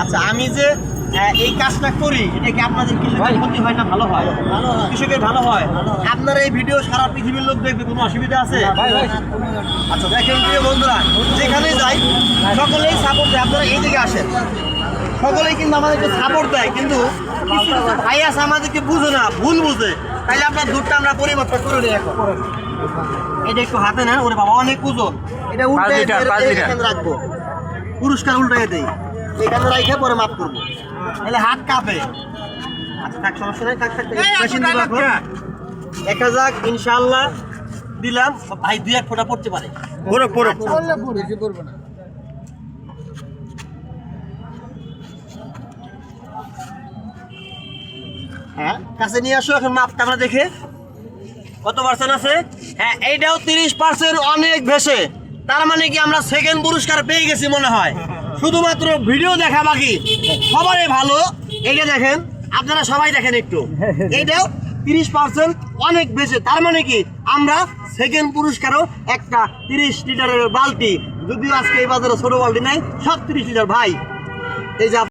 আচ্ছা, আমি যে এই কাজটা করি এটা কি আপনাদের কৃষকের ক্ষতি হয় না ভালো হয়? কৃষকের ভালো হয়। আপনার এই ভিডিও সারা পৃথিবীর লোক দেখবে, কোনো অসুবিধা আছে? আচ্ছা দেখেন প্রিয় বন্ধুরা, যেখানে যাই সকলেই সাপোর্ট দেয়। আপনারা এই দিকে আসেন, সকলেই কিন্তু আমাদেরকে সাপোর্ট দেয়, কিন্তু কিছু কিছু ভাই আছে আমাদেরকে বুঝে না, ভুল বুঝে। তাইলে আপনার দুধটা আমরা পরিবর্তন করে নিই। এখন এটা একটু হাতে নেন। ওরে বাবা অনেক ওজন, এটা উল্টে এখানে রাখবো, পুরস্কার উল্টে দেই, এখানে রাখে পরে মাপ করবো, তাহলে হাত কাঁপে। আচ্ছা থাক, সমস্যা নেই, থাক থাক, দেখা যাক ইনশাআল্লাহ। দিলাম ভাই, 2-1 ফোঁটা পড়তে পারে। হ্যাঁ কাছে নিয়ে আসো, এখন মাপটা আমরা দেখে কত পার্সেন্ট আছে। হ্যাঁ এইটাও 30%, অনেক বেশি। তার মানে কি আমরা সেকেন্ড পুরস্কার পেয়ে গেছি মনে হয়। শুধুমাত্র ভিডিও দেখা বাকি, সবারই ভালো। এইটা দেখেন, আপনারা সবাই দেখেন একটু, এইটাও 30%, অনেক বেশি। তার মানে কি আমরা সেকেন্ড পুরস্কারও একটা 30 লিটারের বালতি, যদিও আজকে এই বাজারে ছোট বালতি নাই, সব 30 লিটার ভাই। এই যে